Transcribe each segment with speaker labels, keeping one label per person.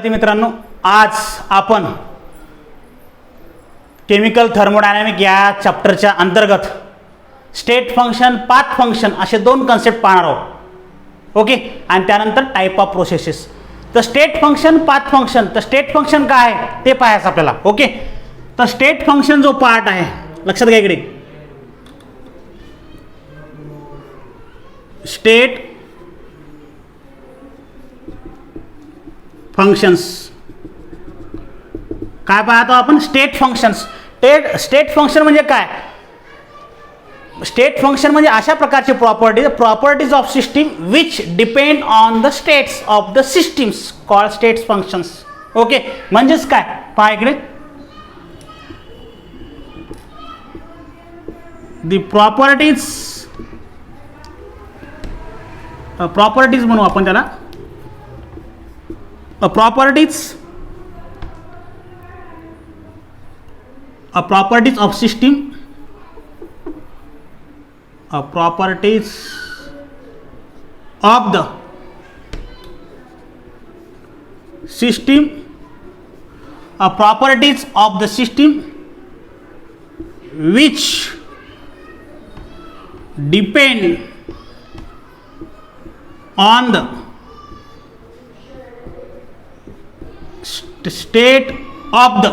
Speaker 1: विद्यार्थी मित्रांनो, आज आपण केमिकल थर्मोडायनामिक या चॅप्टरच्या अंतर्गत स्टेट फंक्शन, पाथ फंक्शन असे दोन कन्सेप्ट पाहणार आहोत. ओके. आणि त्यानंतर टाइप ऑफ प्रोसेसेस. तर स्टेट फंक्शन, पाथ फंक्शन. तर स्टेट फंक्शन काय आहे ते पाहायचं आपल्याला. ओके. तर स्टेट फंक्शन जो पार्ट आहे, लक्षात घ्या इकडे, स्टेट फंक्शन्स काय पाहतो आपण? State functions. स्टेट फंक्शन म्हणजे काय? स्टेट फंक्शन म्हणजे अशा प्रकारचे properties of system which depend on the states of the systems called state functions. Okay. म्हणजेच काय पहा इकडे, द प्रॉपर्टीज म्हणू आपण त्याला, properties of system, properties of the system, properties of the system which depend on the state of the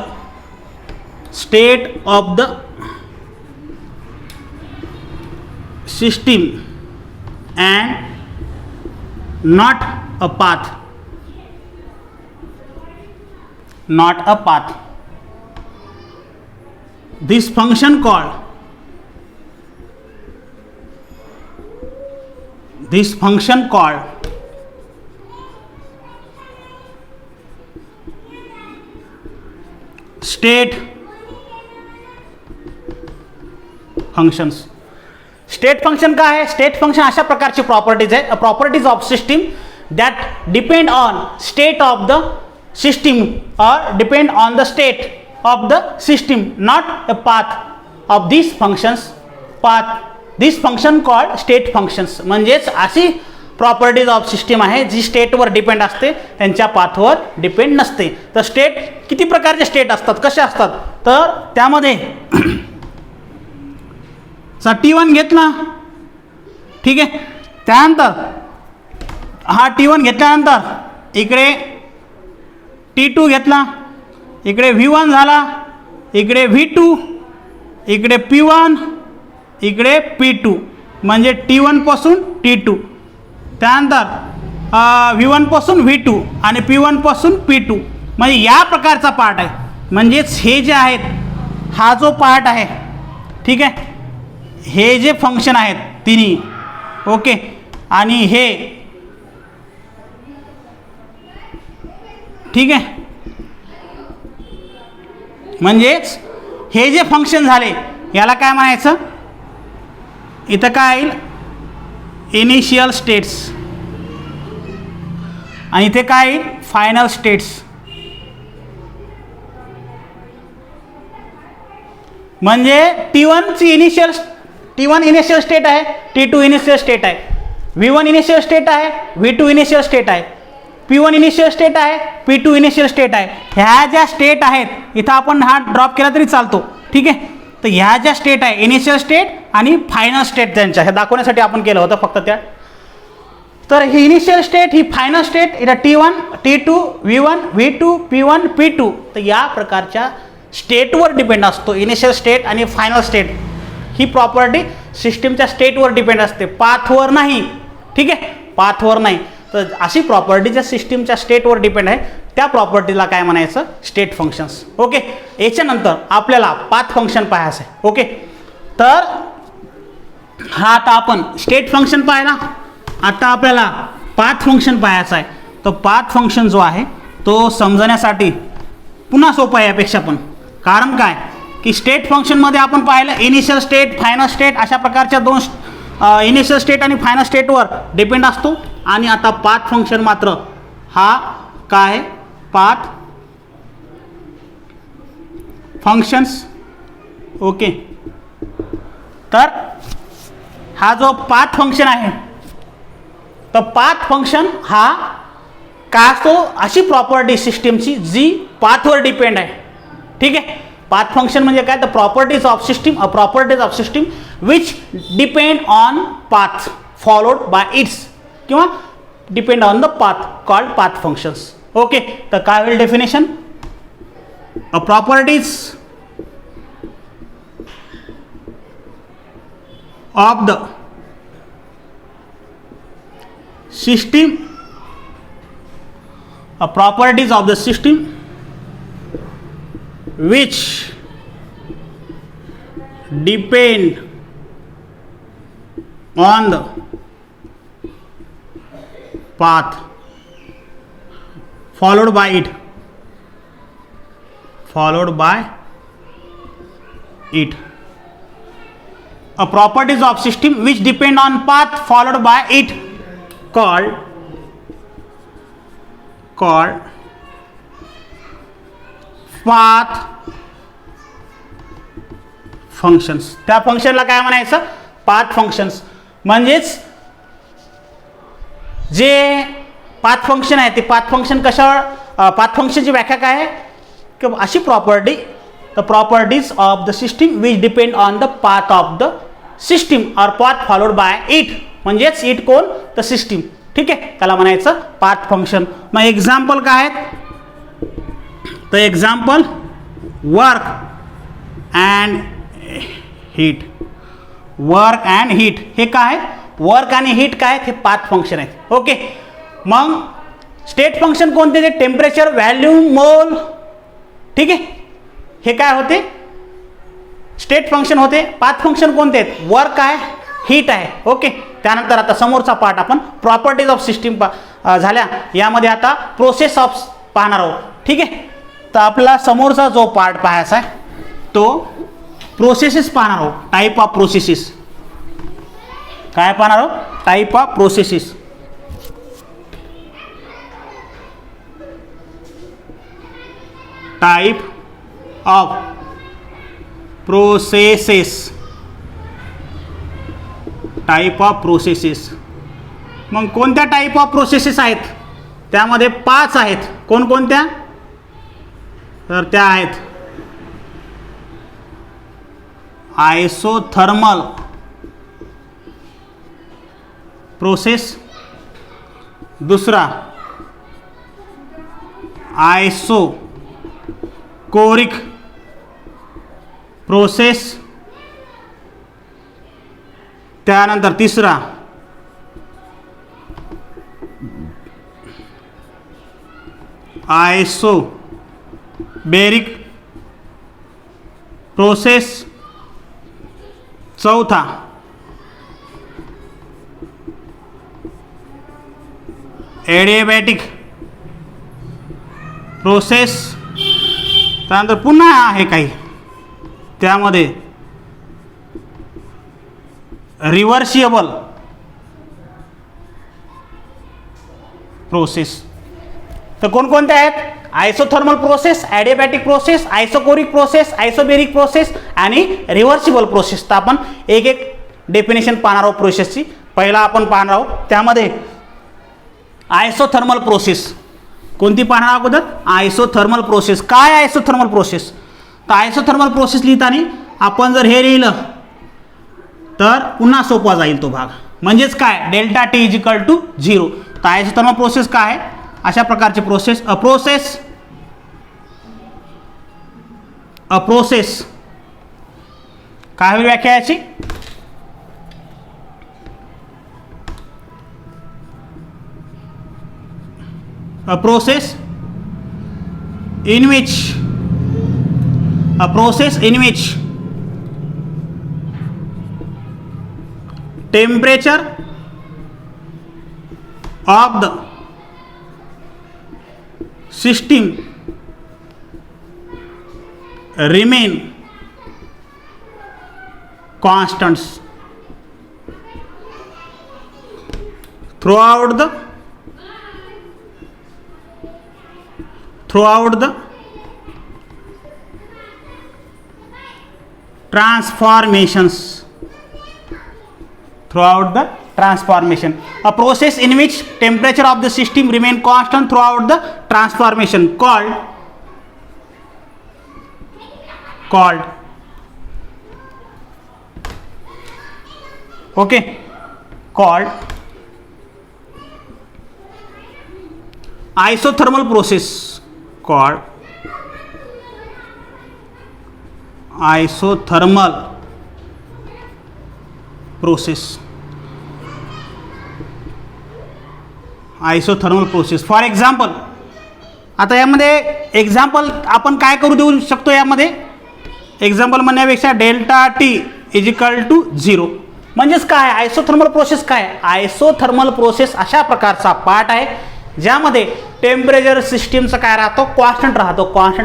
Speaker 1: system and not a path. This function called state functions. State function काय आहे? State function अशा प्रकारची properties आहे, properties of system that depend on state of the system और depend on the state of the system, not a path of this functions. This function called state functions. म्हणजेच अशी properties of system आहे जी स्टेटवर depend असते, त्यांच्या पाथवर depend नसते. तर state किती प्रकारचे स्टेट असतात, कसे असतात? तर त्यामध्ये T1 घेतला, ठीक आहे. त्यानंतर हा T1 घेतल्यानंतर इकडे T2 घेतला, इकडे V1 झाला, इकडे V2, इकडे P1, इकडे P2, म्हणजे T1 पासून T2, त्यानंतर V1 पासून V2 आणि P1 पासून P2. म्हणजे या प्रकारचा पार्ट आहे. म्हणजेच हे जे आहेत, हा जो पार्ट आहे, ठीक आहे, हे जे फंक्शन आहेत तिन्ही, ओके, आणि हे, ठीक आहे, म्हणजेच हे जे फंक्शन झाले याला काय म्हणायचं? इथं काय येईल? इनिशियल स्टेट्स, आणि इथे काय येईल? Final states. म्हणजे T1 इनिशियल स्टेट आहे, T2 इनिशियल स्टेट आहे, V1 इनिशियल स्टेट आहे, V2 इनिशियल स्टेट आहे, P1 इनिशियल स्टेट आहे, P2 इनिशियल स्टेट आहे. ह्या ज्या स्टेट आहेत, इथं आपण हा ड्रॉप केला तरी चालतो, ठीक आहे. तर ह्या ज्या स्टेट आहे, इनिशियल स्टेट आणि फायनल स्टेट, त्यांच्या हे दाखवण्यासाठी आपण केलं होतं फक्त त्या. तर ही इनिशियल स्टेट, ही फायनल स्टेट, इथं T1, T2, V1, V2, P1, P2. तर या प्रकारच्या स्टेटवर डिपेंड असतो इनिशियल स्टेट आणि फायनल स्टेट. ही प्रॉपर्टी सिस्टीमच्या स्टेटवर डिपेंड असते, पाथवर नाही, ठीक आहे, पाथवर नाही. तर अशी प्रॉपर्टी ज्या सिस्टीमच्या स्टेटवर डिपेंड आहे त्या प्रॉपर्टीला काय म्हणायचं? State functions. ओके. याच्यानंतर आपल्याला पाथ फंक्शन पाहायचं आहे. ओके. तर हा आता आपण स्टेट फंक्शन पाहिला, आता आपल्याला पाथ फंक्शन पाहायचं आहे. तर पाथ फंक्शन जो आहे तो समजण्यासाठी पुन्हा सोपा आहे यापेक्षा पण. कारण काय की स्टेट फंक्शनमध्ये आपण पाहिलं इनिशियल स्टेट, फायनल स्टेट अशा प्रकारच्या दोन इनिशियल स्टेट आणि फायनल स्टेटवर डिपेंड असतो. आणि आता पाथ फंक्शन मात्र हा काय आहे? Path functions. ओके. तर हा जो पाथ फंक्शन आहे, तर पाथ फंक्शन हा काय असतो, अशी प्रॉपर्टी सिस्टीमची जी पाथवर डिपेंड आहे. ठीक आहे. पाथ फंक्शन म्हणजे काय, the properties of system which depend on path followed by its किंवा depend on the path called path functions. Okay. तर काय होईल definition, a properties of the system, properties of the system which depend on the path followed by it a properties of system which depend on path followed by it called path functions. त्या फंक्शनला काय म्हणायचं, path functions. म्हणजेच जे path function आहे ते path function कशावर, path फंक्शनची व्याख्या काय आहे की अशी property, the properties of the system which depend on the path of the system और पाथ फॉलोड बाय इट. म्हणजेच इट कोण, द सिस्टीम. ठीक आहे. त्याला म्हणायचं पाथ फंक्शन. मग एक्झाम्पल काय आहेत, तर example work and heat. Work and heat हे काय, वर्क आणि हीट काय, हे पाथ फंक्शन आहेत. ओके. मग स्टेट फंक्शन कोणते, ते टेम्परेचर, व्हॅल्यूम, मोल. ठीक आहे. हे काय होते, स्टेट फंक्शन होते. पाथ फंक्शन कोणते आहेत, वर्क आहे, हीट आहे. ओके. त्यानंतर आता समोरचा पार्ट आपण प्रॉपर्टीज ऑफ सिस्टीम झाल्या. यामध्ये आता प्रोसेस ऑफ पाहणार आहोत. ठीक आहे. तर आपला समोरचा जो पार्ट पाहायचा आहे तो प्रोसेसेस पाहणार आहोत. Type of processes. काय पाहणार आहोत, type of processes. Type of processes. Type of processes. मग कोणत्या टाईप ऑफ प्रोसेसेस आहेत, त्यामध्ये 5 आहेत. कोणकोणत्या, तर त्या आहेत आयसोथर्मल प्रोसेस, दुसरा आयसोकोरिक प्रोसेस, त्यानंतर तिसरा आयसोबेरिक प्रोसेस, चौथा एडियाबॅटिक प्रोसेस, त्यानंतर पुन्हा आहे काही त्यामध्ये रिव्हर्सिबल प्रोसेस. तर कोणकोणत्या आहेत, isothermal process, adiabatic process, isochoric process, isobaric process आणि रिव्हर्सिबल प्रोसेस. तर आपण एक एक डेफिनेशन पाहणार आहोत प्रोसेसची. पहिला आपण पाहणार आहोत त्यामध्ये आयसोथर्मल प्रोसेस. कोणती पाहणार अगोदर, आयसोथर्मल प्रोसेस. काय आयसोथर्मल प्रोसेस, तर आयसोथर्मल प्रोसेस लिहिताना आपण जर हे लिहिलं तर पुन्हा सोपा जाईल तो भाग. म्हणजेच काय, delta T is equal to 0. तर आयसोथर्मल प्रोसेस काय आहे, अशा प्रकारची प्रोसेस. अ प्रोसेस काय होईल व्याख्या याची, a process in which temperature of the system remain constants throughout the transformation. a process in which temperature of the system remain constant throughout the transformation called okay, called isothermal process, called isothermal process. Isothermal process. For example, आता यामध्ये example आपण काय करू देऊ शकतो, यामध्ये example म्हणण्यापेक्षा delta T is equal to 0. म्हणजेच काय आयसोथर्मल प्रोसेस, काय आयसोथर्मल प्रोसेस अशा प्रकारचा पार्ट आहे ज्यामध्ये टेम्परेचर सिस्टीमचा काय राहतो, कॉन्स्टंट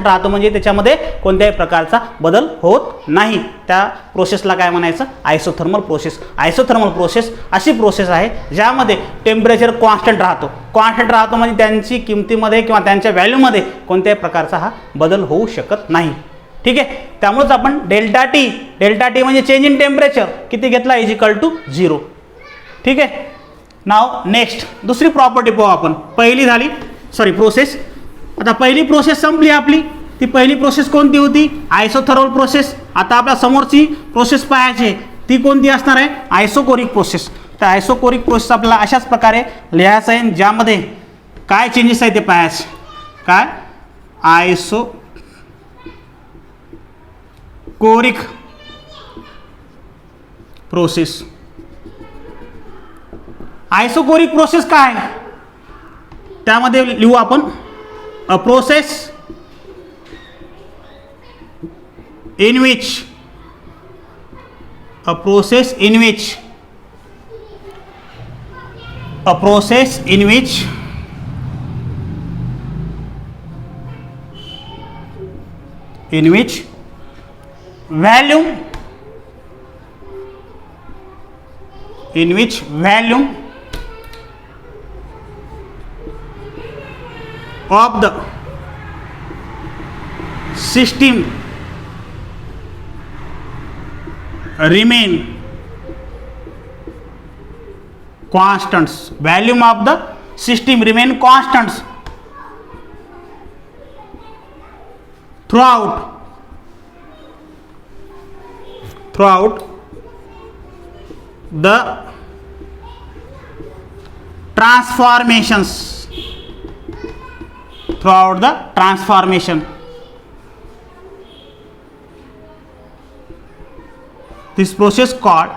Speaker 1: राहतो म्हणजे त्याच्यामध्ये कोणत्याही प्रकारचा बदल होत नाही. त्या प्रोसेसला काय म्हणायचं, आयसोथर्मल प्रोसेस. आयसोथर्मल प्रोसेस अशी प्रोसेस आहे ज्यामध्ये टेम्परेचर कॉन्स्टंट राहतो म्हणजे त्यांची किमतीमध्ये किंवा त्यांच्या व्हॅल्यूमध्ये कोणत्याही प्रकारचा हा बदल होऊ शकत नाही. ठीक आहे, त्यामुळेच आपण डेल्टा टी म्हणजे चेंज इन टेम्परेचर किती घेतला, इज इक्वल टू 0. ठीक आहे. नाव नेक्स्ट दुसरी प्रॉपर्टी पाहू आपण. पहिली झाली प्रोसेस. आता पहिली प्रोसेस संपली आपली. ती पहिली प्रोसेस कोणती होती, आयसोथर्मल प्रोसेस. आता आपल्या समोरची प्रोसेस पाहायची, ती कोणती असणार आहे, आयसोकोरिक प्रोसेस. तर आयसोकोरिक प्रोसेस आपल्याला अशाच प्रकारे लिहायचं आहे ज्यामध्ये काय चेंजेस आहे ते पाहायचे. काय आयसोकोरिक प्रोसेस. आयसोकोरिक प्रोसेस काय, त्यामध्ये लिहू आपण अ process in which volume of the system remain constants. Volume of the system remain constants throughout the transformations. This process called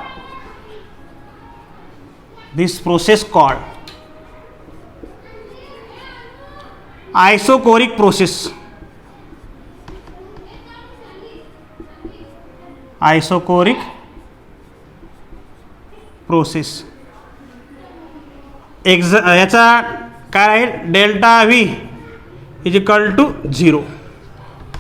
Speaker 1: isocoric process. याचा काय आहे, delta V is equal to 0.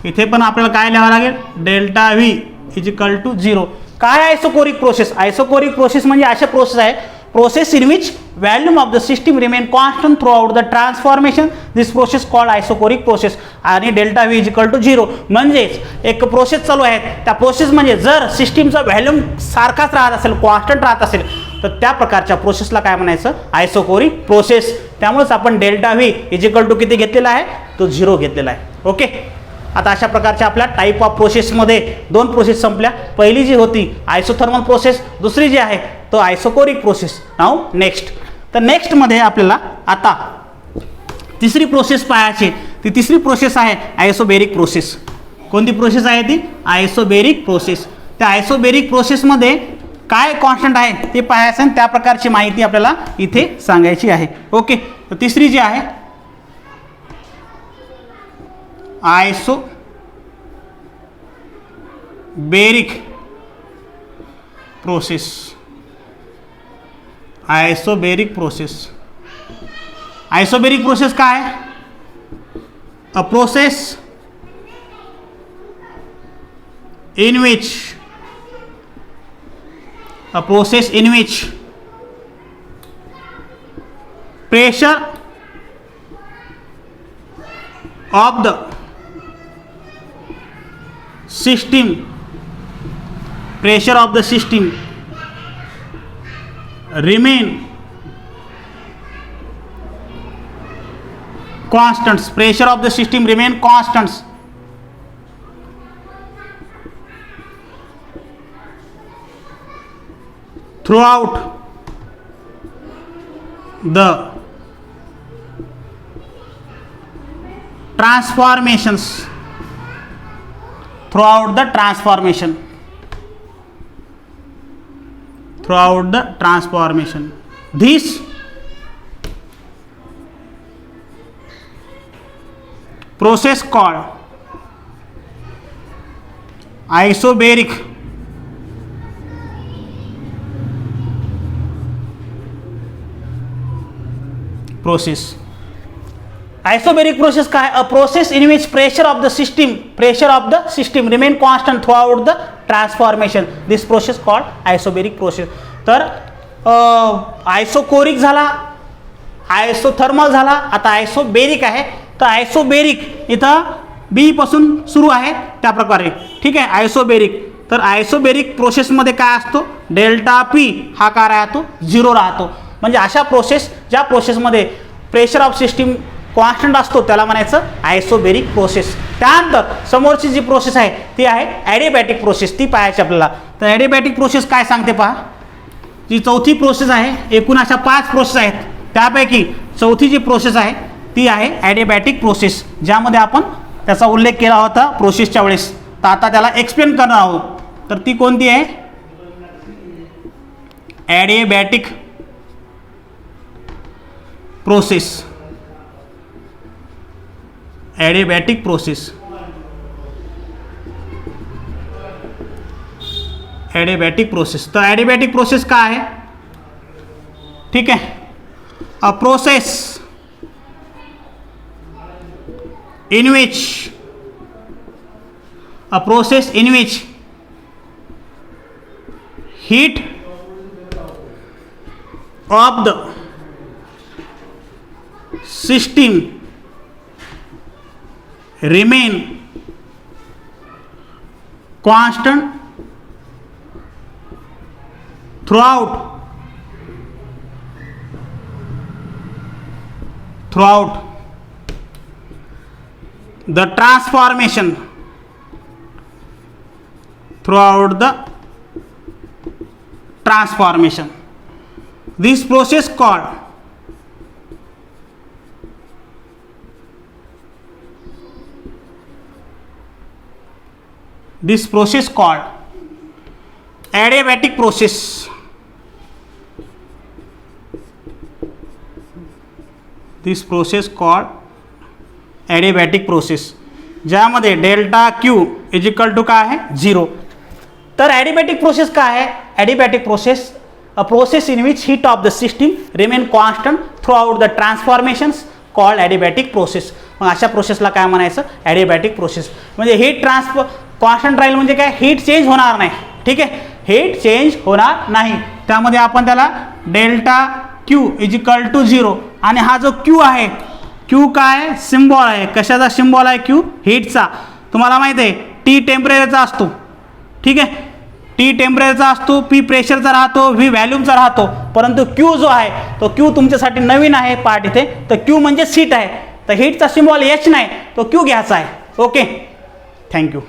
Speaker 1: इथे पण आपल्याला काय लिहावं लागेल, delta V is equal to 0. काय आयसोकोरिक प्रोसेस, आयसोकोरिक प्रोसेस म्हणजे अशा प्रोसेस आहे, process in which volume of the system remain constant throughout the transformation. This process called isochoric process. आणि delta V is equal to 0 म्हणजेच एक process चालू आहे, त्या प्रोसेस म्हणजे जर सिस्टीमचा व्हॅल्यूम सारखाच राहत असेल, कॉन्स्टंट राहत असेल, तर त्या प्रकारच्या प्रोसेसला काय म्हणायचं, आयसोकोरिक प्रोसेस. त्यामुळेच आपण delta V is equal to किती घेतलेला आहे, तो 0 घेतलेला आहे. ओके. आता अशा प्रकारच्या आपल्या टाईप ऑफ प्रोसेसमध्ये 2 प्रोसेस संपल्या. पहिली जी होती आयसोथर्मल प्रोसेस, दुसरी जी आहे तो आयसोकोरिक प्रोसेस. नाव नेक्स्ट. तर नेक्स्टमध्ये आपल्याला आता तिसरी प्रोसेस पाहायची. ती तिसरी प्रोसेस आहे आयसोबेरिक प्रोसेस. कोणती प्रोसेस आहे ती, आयसोबेरिक प्रोसेस. त्या आयसोबेरिक प्रोसेसमध्ये काय कॉन्स्टंट आहे ते पाहायचं आणि त्या प्रकारची माहिती आपल्याला इथे सांगायची आहे. ओके. तर तिसरी जी आहे आयसोबेरिक प्रोसेस. आयसोबेरिक प्रोसेस काय, अ process in which pressure of the system remain constants, pressure of the system remain constants throughout the transformations, throughout the transformation, this process called isobaric process. Isobaric process का है? A process in which pressure of the system remain constant throughout the transformation. This process called isobaric process. तर isochoric झाला, isothermal झाला, आता आयसोबेरिक आहे. तर आयसोबेरिक इथं बी पासून सुरू आहे त्या प्रकारे, ठीक आहे. आयसोबेरिक, तर आयसोबेरिक प्रोसेसमध्ये काय असतो, डेल्टा पी हा काय राहतो, 0 राहतो. म्हणजे अशा प्रोसेस, ज्या प्रोसेसमध्ये प्रेशर ऑफ सिस्टीम कॉन्स्टंट असतो त्याला म्हणायचं आयसोबेरिक प्रोसेस. त्यानंतर समोरची जी प्रोसेस आहे ती आहे ॲडिबॅटिक प्रोसेस, ती पाहायची आपल्याला. तर ॲडिबॅटिक प्रोसेस काय सांगते पहा, जी चौथी प्रोसेस आहे. एकूण अशा 5 प्रोसेस आहेत, त्यापैकी चौथी जी प्रोसेस आहे ती आहे ॲडिबॅटिक प्रोसेस, ज्यामध्ये आपण त्याचा उल्लेख केला होता प्रोसेसच्या वेळेस. तर आता त्याला एक्सप्लेन करणार आहोत. तर ती कोणती आहे, adiabatic process. Adiabatic process, adiabatic process. तर ॲडिबॅटिक प्रोसेस काय आहे, ठीक आहे. A process in which heat of the system remain constant throughout the transformation, throughout the transformation. This process called adiabatic process. This process called adiabatic process, ज्यामध्ये delta Q is equal to काय आहे, 0. तर adiabatic process काय आहे, adiabatic process a process in which heat of the system remain constant throughout the transformations called adiabatic process. मग अशा प्रोसेसला काय म्हणायचं, ॲडिबॅटिक प्रोसेस. म्हणजे हीट कॉन्स्टंट राहील म्हणजे काय, हीट चेंज होणार नाही, ठीक आहे. हीट चेंज होणार नाही, त्यामध्ये आपण त्याला delta Q is equal to 0. आणि हा जो क्यू आहे, क्यू काय सिम्बॉल आहे, कशाचा सिम्बॉल आहे, क्यू हीटचा. तुम्हाला माहिती आहे टी टेम्परेचरचा असतो, ठीक आहे. टी टेम्परेचरचा असतो, पी प्रेशरचा राहतो, व्ही व्हॅल्यूमचा राहतो. परंतु क्यू जो आहे तो क्यू तुमच्यासाठी नवीन आहे पार्ट इथे. तर क्यू म्हणजे हीट आहे, तर हीटचा सिम्बॉल एच नाही, तो क्यू घ्यायचा आहे. Okay, thank you.